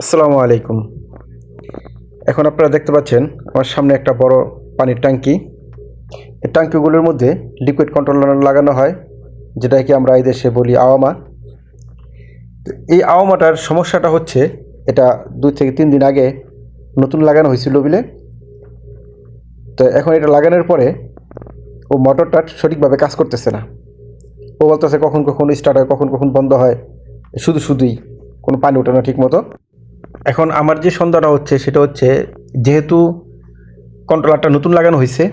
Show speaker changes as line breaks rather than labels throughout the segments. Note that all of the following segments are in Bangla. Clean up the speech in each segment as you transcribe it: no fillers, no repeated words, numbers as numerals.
আসসালামু আলাইকুম। এখন আপনারা দেখতে পাচ্ছেন আমার সামনে একটা বড় পানির ট্যাঙ্কি। এই ট্যাঙ্কিগুলোর মধ্যে লিকুইড কন্ট্রোলার লাগানো হয়, যেটাকে আমরা এই দেশে বলি আওয়ামা। তো এই আওয়ামাটার সমস্যাটা হচ্ছে, এটা 2 থেকে 3 দিন আগে নতুন লাগানো হয়েছিল বলে। তো এখন এটা লাগানোর পরে ও মোটরটা সঠিকভাবে কাজ করতেছে না। ও বলতেছে কখন কখন স্টার্ট হয়, কখন কখন বন্ধ হয়, শুধুই কোনো পানি ওঠে না ঠিক মতো। এখন আমার যে সন্দেহটা হচ্ছে সেটা হচ্ছে, যেহেতু কন্ট্রোলারটা নতুন লাগানো হয়েছে,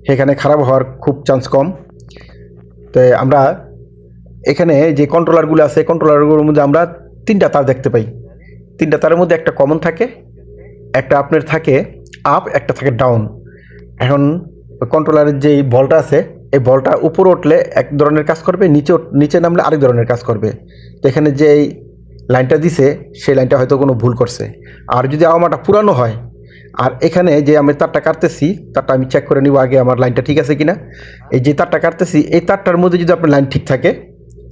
সেখানে খারাপ হওয়ার খুব চান্স কম। তো আমরা এখানে যে কন্ট্রোলারগুলো আছে, কন্ট্রোলারগুলোর মধ্যে আমরা 3টা তার দেখতে পাই। 3টা তারের মধ্যে একটা কমন থাকে, একটা আপনার থাকে আপ, একটা থাকে ডাউন। এখন কন্ট্রোলারের যেই বলটা আছে, এই বলটা উপরে উঠলে এক ধরনের কাজ করবে, নিচে নামলে আরেক ধরনের কাজ করবে। তো এখানে যেই লাইনটা দিছে সেই লাইনটা হয়তো কোনো ভুল করছে। আর যদি আওয়ামাটা পুরানো হয়, আর এখানে যে আমি তারটা কাটতেছি, তারটা আমি চেক করে নিব আগে আমার লাইনটা ঠিক আছে কিনা। এই যে তারটা কাটতেছি, এই তারটার মধ্যে যদি আপনার লাইন ঠিক থাকে,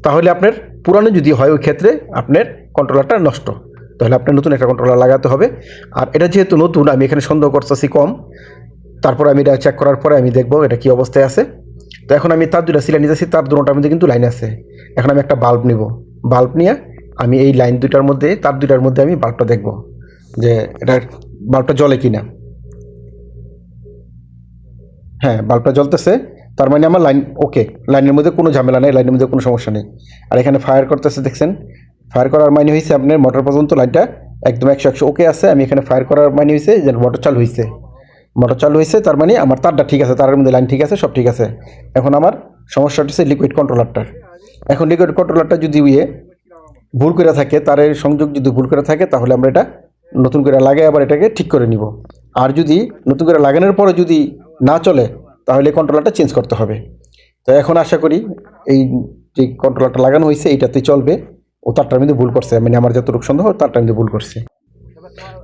তাহলে আপনার পুরানো যদি হয়, ওই ক্ষেত্রে আপনার কন্ট্রোলারটা নষ্ট, তাহলে আপনার নতুন একটা কন্ট্রোলার লাগাতে হবে। আর এটা যেহেতু নতুন, আমি এখানে সন্দেহ করতেছি কম, তারপরে আমি এটা চেক করার পরে আমি দেখবো এটা কী অবস্থায় আছে। তো এখন আমি তার দুটা সিলাই নিতেছি, তার দুটার মধ্যে কিন্তু লাইন আছে। এখন আমি একটা বাল্ব নিব, বাল্ব নিয়ে আমি এই লাইন দুইটার মধ্যে, তার দুইটার মধ্যে আমি বাল্বটা দেখব যে এটা বাল্বটা জ্বলে কিনা। হ্যাঁ, বাল্বটা জ্বলতেছে, তার মানে আমার লাইন ওকে, লাইনের মধ্যে কোনো ঝামেলা নেই, লাইনের মধ্যে কোনো সমস্যা নেই। আর এখানে ফায়ার করতেছে, দেখছেন? ফায়ার করার মানে হয়েছে আপনার মোটর পর্যন্ত লাইনটা একদম 100 ওকে আছে। আমি এখানে ফায়ার করার মানে হয়েছে যে মোটর চালু হয়েছে, মোটর চালু হয়েছে, তার মানে আমার তারটা ঠিক আছে, তারের মধ্যে লাইন ঠিক আছে, সব ঠিক আছে। এখন আমার সমস্যাটা হচ্ছে লিকুইড কন্ট্রোলারটার। এখন লিকুইড কন্ট্রোলারটা যদি ভুল করে থাকে, তারের সংযোগ যদি ভুল করে থাকে, তাহলে আমরা এটা নতুন করে লাগাই আবার এটাকে ঠিক করে নিব। আর যদি নতুন করে লাগানোর পরে যদি না চলে, তাহলে কন্ট্রোলারটা চেঞ্জ করতে হবে। তো এখন আশা করি এই যে কন্ট্রোলারটা লাগানো হয়েছে এইটাতে চলবে। ও তারটার মধ্যে ভুল করছে, মানে আমার যতটুকু সন্দেহ তারটার মধ্যে ভুল করছে।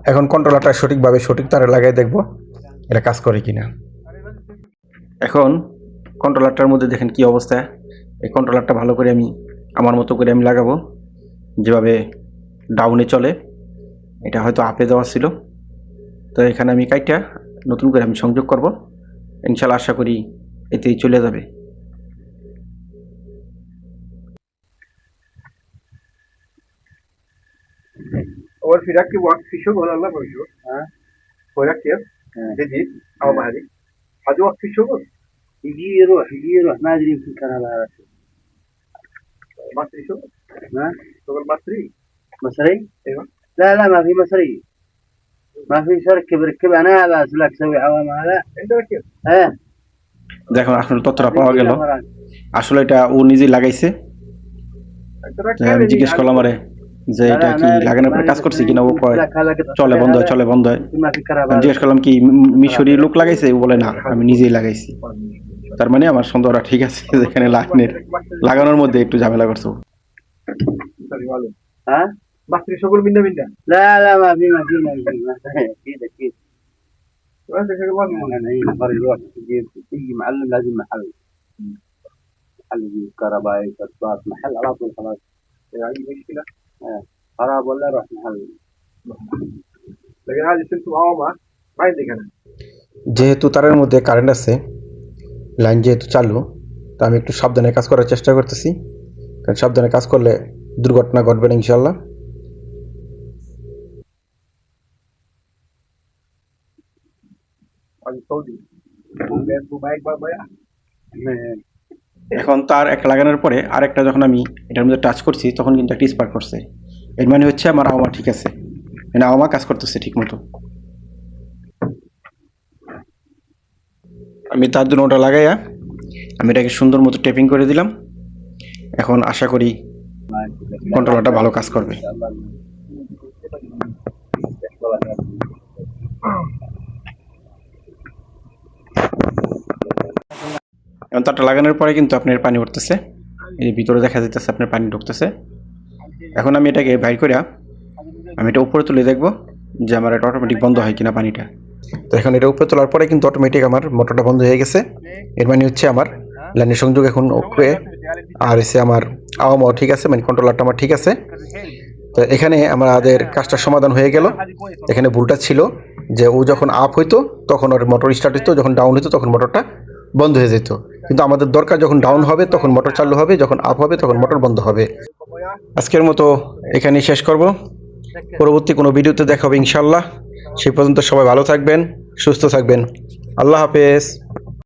এখন কন্ট্রোলারটা সঠিকভাবে সঠিক তারে লাগাই দেখব এটা কাজ করে কিনা। এখন কন্ট্রোলারটার মধ্যে দেখেন কি অবস্থা। এই কন্ট্রোলারটা ভালো করে আমি আমার মতো করে আমি লাগাবো, যেভাবে ডাউনে চলে। এটা হয়তো আপে দেওয়া ছিল, তো এখানে আমি কাইটা নতুন করে আমি সংযোগ করব। ইনশাল্লাহ আশা করি এতেই চলে যাবে।
أول في ركب وقت في شغل الله موجود ها هو ركب جديد أو مهدي حد وقت في شغل
يجي يروح ما ادري يمكن كان على
مصري شغل
ما
شغل مصري
مصري.
أيوه
لا ما في مصري، ما في ركب انا بس لك سوي عوام هذا
أنت ركب
ايه.
দেখুন আসলে তথ্যটা পাওয়া গেল, আসলে এটা ও নিজেই লাগাইছে।
أنت
আমি জিজ্ঞেস করলাম আরে যে এটা কি লাগানোর পরে কাজ করছে কিনা, ও কয় চলে বন্ধ হয়, চলে বন্ধ হয়।
ما في
আমি
كهرباء.
জিজ্ঞেস করলাম কি মিশরি লোক লাগাইছে, ও বলে না আমি নিজেই লাগাইছি। তার মানে আমার সন্দেহটা ঠিক আছে, যেখানে লাইনের লাগানোর মধ্যে একটু ঝামেলা করছে।
مصري معلوم
ها
مصري شغل منا
لا ما في اكيد
وأنت شغل مصري
انا هنا مر الوقت تجي معلم لازم محل يجيب كهرباء تطبيقات محل على طول خلاص.
يعني مشكلة
خراب ولا روح محل.
لكن هذه سلسلة معاومة ما عندك أنا
যেহেতু তারের মধ্যে কারেন্ট আছে, লাইন যেহেতু চালু, তা আমি একটু সাবধানে কাজ করার চেষ্টা করতেছি, কারণ সাবধানে কাজ করলে দুর্ঘটনা ঘটবে না ইনশাল্লাহ।
هذا سعودي بايك بايع
এখন তার একটা লাগানোর পরে আরেকটা যখন আমি এটার মধ্যে টাচ করছি, তখন কিন্তু একটা স্পার্ক করছে। এর মানে হচ্ছে আমার আওয়ামা ঠিক আছে, মানে আওয়ামা কাজ করতেছে ঠিক মতো। আমি তার দুটোটা লাগাইয়া আমি এটাকে সুন্দর মতো টেপিং করে দিলাম। এখন আশা করি কন্ট্রোলারটা ভালো কাজ করবে। এখন তারটা লাগানোর পরে কিন্তু আপনার পানি উঠতেছে, এই ভিতরে দেখা যাইতেছে আপনার পানি ঢুকতেছে। এখন আমি এটাকে বাইর করে আমি এটা উপরে তুলে দেখব যে আমার এটা অটোমেটিক বন্ধ হয় কিনা পানিটা। তো এখন এটা উপরে তোলার পরে কিন্তু অটোমেটিক আমার মোটরটা বন্ধ হয়ে গেছে। এর মানে হচ্ছে আমার লাইনের সংযোগ এখন ওকে, আর এসে আমার আওয়ামাও ঠিক আছে, মানে কন্ট্রোলারটা আমার ঠিক আছে। তো এখানে আমাদের কাজটার সমাধান হয়ে গেল। এখানে ভুলটা ছিল যে ও যখন আপ হইতো তখন ওর মোটর স্টার্ট হইতো, যখন ডাউন হইতো তখন মোটরটা বন্ধ হয়ে যেত। কিন্তু আমাদের দরকার যখন ডাউন হবে তখন মোটর চালু হবে, যখন আপ হবে তখন মোটর বন্ধ হবে। আজকের মতো এখানেই শেষ করব। পরবর্তী কোনো ভিডিওতে দেখা হবে ইনশাল্লাহ। সেই পর্যন্ত সবাই ভালো থাকবেন, সুস্থ থাকবেন। আল্লাহ হাফেজ।